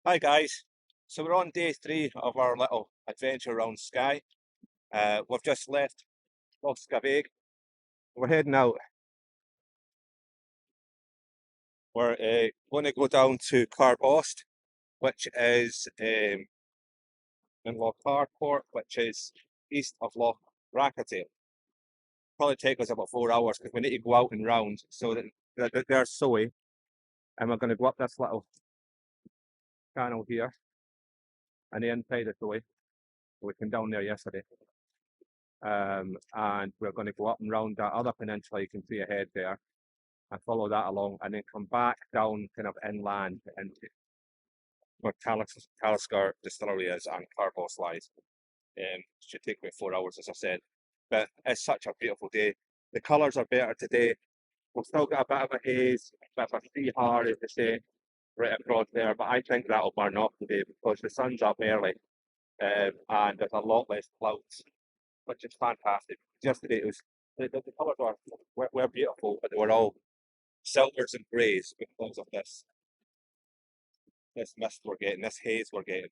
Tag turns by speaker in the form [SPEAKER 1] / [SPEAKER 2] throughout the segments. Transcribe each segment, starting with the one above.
[SPEAKER 1] Hi guys, so we're on day 3 of our little adventure around Skye. We've just left Loch Scavaig. We're heading out. We're going to go down to Carbost, which is in Loch Harcourt, which is east of Loch Rackety. Probably take us about 4 hours because we need to go out and round. So there's Skye, and we're going to go up this little channel here, and the inside of Skye. We came down there yesterday. And we're going to go up and round that other peninsula you can see ahead there and follow that along and then come back down kind of inland and where Talisker Distillery is and Carbost lies. It should take about 4 hours, as I said, but it's such a beautiful day. The colours are better today. We've still got a bit of a haze, a bit of a sea hard, as they say, right across there, but I think that'll burn off today because the sun's up early and there's a lot less clouds, which is fantastic. Yesterday it was the colours were beautiful, but they were all silvers and greys because of this mist we're getting, this haze we're getting.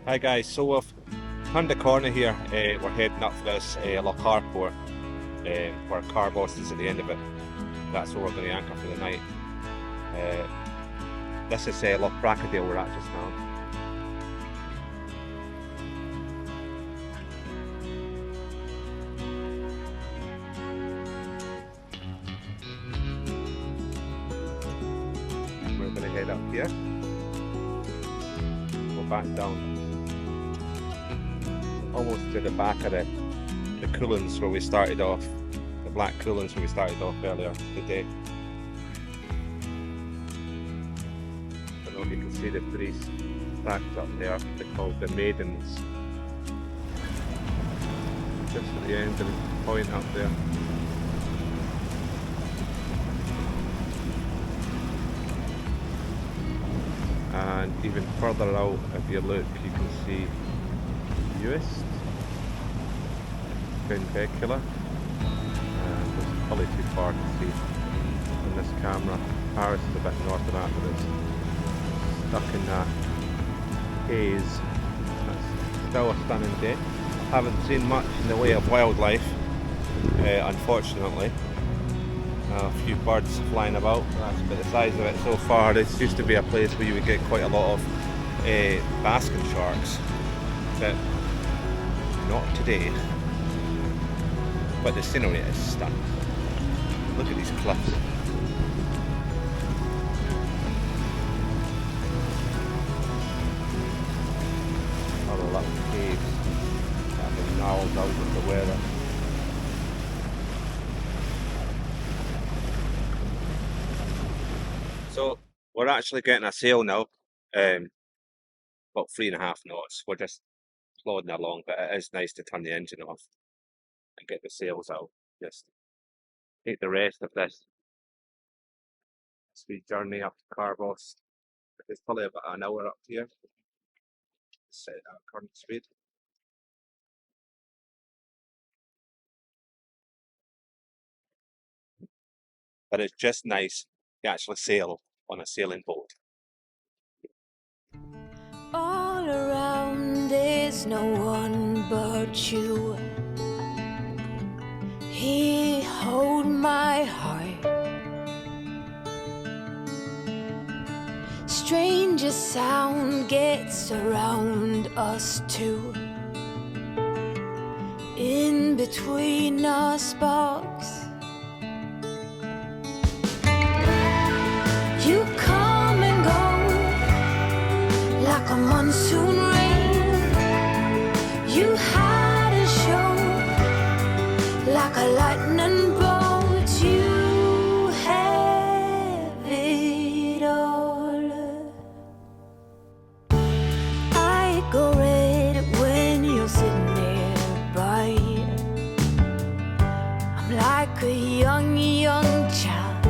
[SPEAKER 1] Hi guys, so we've turned the corner here. We're heading up this Loch Harcourt, where Carbost is at the end of it. That's where we're going to anchor for the night. This is Loch Brackadale we're at just now. We're going to head up here. Go back down. Almost to the back of the coolants where we started off, the black coolants where we started off earlier today. I don't know if you can see the 3 stacks up there, they're called the Maidens. Just at the end of the point up there. And even further out, if you look, you can see Uist, Benbecula, and it's probably too far to see on this camera. Paris is a bit north of that, but it's stuck in that haze. That's still a stunning day. Haven't seen much in the way of wildlife, unfortunately. A few birds flying about, that's about the size of it so far. This used to be a place where you would get quite a lot of basking sharks, but not today. But the scenery is stunning. Look at these cliffs. All the little caves that have been gnarled out with the weather. So we're actually getting a sail now, about 3.5 knots. We're just plodding along, but it is nice to turn the engine off and get the sails out. Just take the rest of this speed journey up to Carbost. It's probably about an hour up here, set at current speed. but it's just nice to actually sail on a sailing boat.
[SPEAKER 2] All around there's no one but you. Here, hold my heart. Stranger sound gets around us two. In between our sparks, you come and go like a monsoon rain. You had a show like a lightning bolt. You have it all. I go red when you're sitting nearby. I'm like a young child.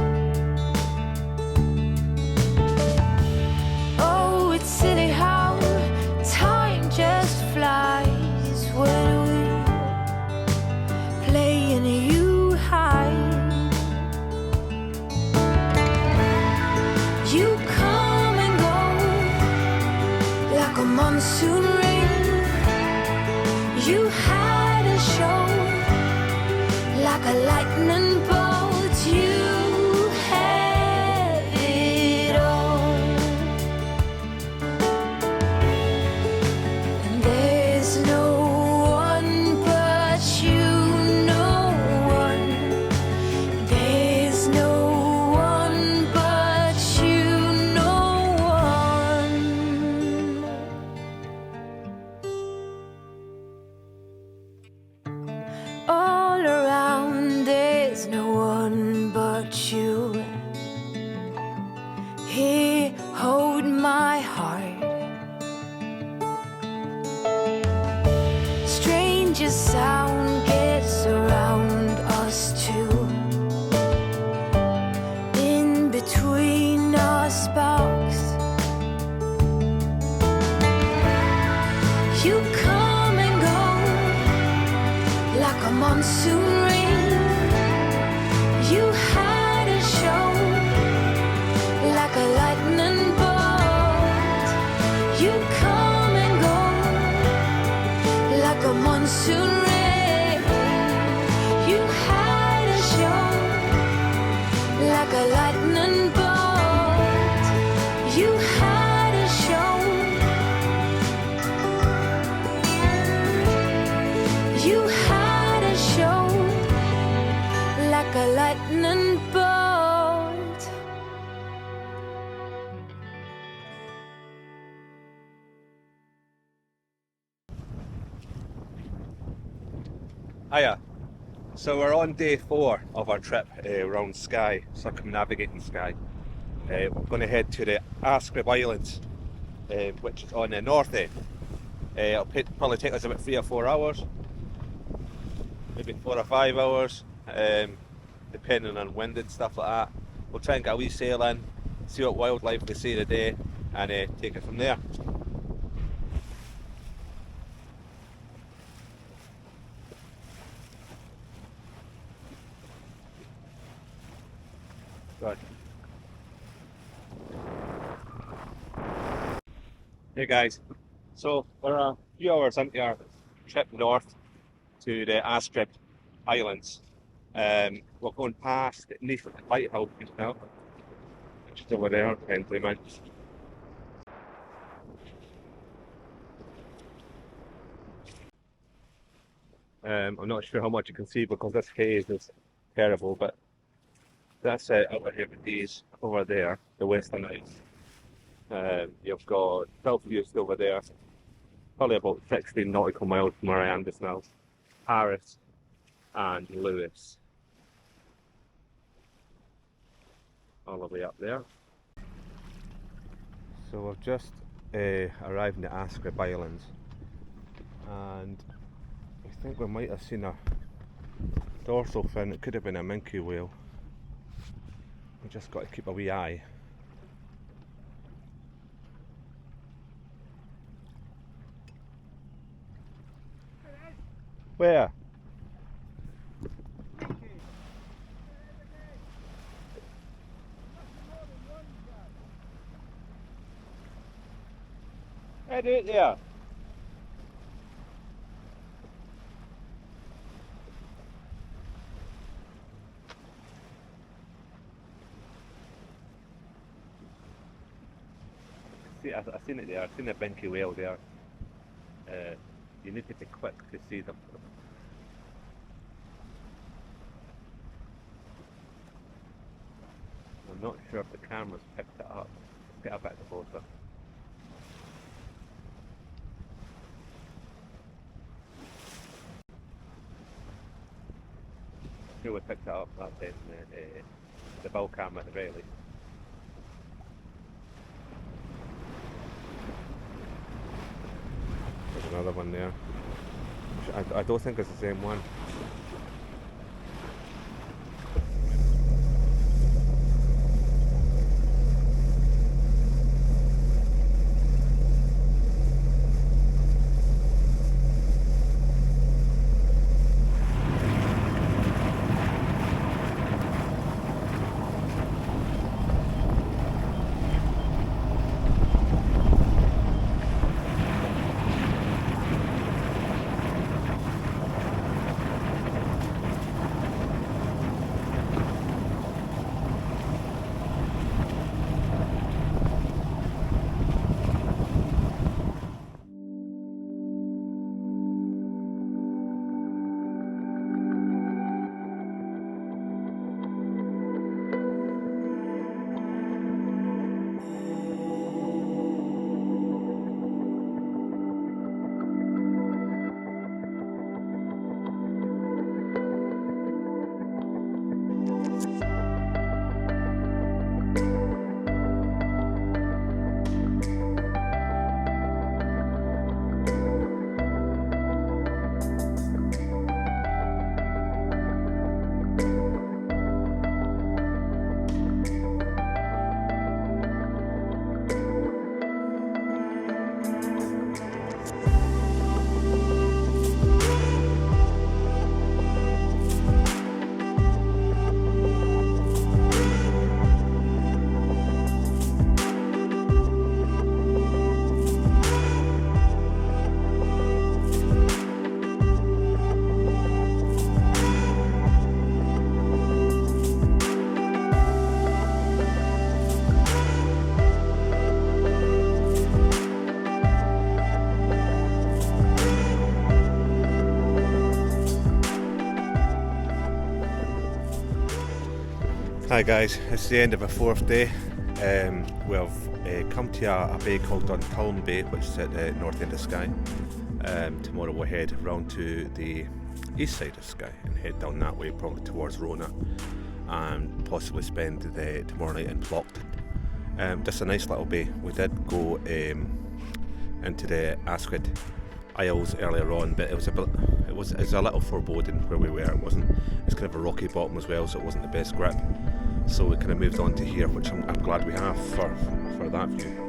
[SPEAKER 2] Oh, it's silly how time just flies when we play and you hide. You come and go like a monsoon rain. You had a show like a lightning bolt. You have it all. And there's no one but you, no one. There's no one but you, no one. All around there's no one but you. Here, hold my heart. Stranger sound gets around us too. In between our sparks, you come and go like a monsoon rain. You had a show like a lightning bolt. You come and go like a monsoon rain. You had a show like a lightning bolt. You had a show. You had a show like a lightning bolt.
[SPEAKER 1] Hiya. So we're on day 4 of our trip around Skye, circumnavigating Skye. We're going to head to the Ascrib Islands, which is on the north end. It'll probably take us about 3 or 4 hours, maybe 4 or 5 hours, depending on wind and stuff like that. We'll try and get a wee sail in, see what wildlife we see today, and take it from there. Good. Hey guys, so we're a few hours into our trip north to the Ascrib Islands. We're going past Neath Lighthouse just now, which is over there, 10 minutes. I'm not sure how much you can see because this haze is terrible, but that's it over here with these over there, the Western Isles. You've got Belfast over there, probably about 16 nautical miles from where I am just now. Paris and Lewis, all the way up there. So we've just arrived in the Ascrib Islands, and I think we might have seen a dorsal fin. It could have been a minke whale. We just got to keep a wee eye. Where? Head out there. See, I seen it there. I seen a binky whale there. You need to be quick to see them. I'm not sure if the camera's picked it up. Let's get a bit closer. Sure we picked it up. That's in the bill camera at the very least. There's another one there. I don't think it's the same one. Hi guys, it's the end of a fourth day. We've come to a bay called Duntulm Bay, which is at the north end of Skye. Tomorrow we'll head round to the east side of Skye and head down that way, probably towards Rona, and possibly spend the tomorrow night in Loch. Just a nice little bay. We did go into the Skye Isles earlier on, but it was a little foreboding where we were. It's kind of a rocky bottom as well, so it wasn't the best grip. So we kind of moved on to here, which I'm glad we have for that view.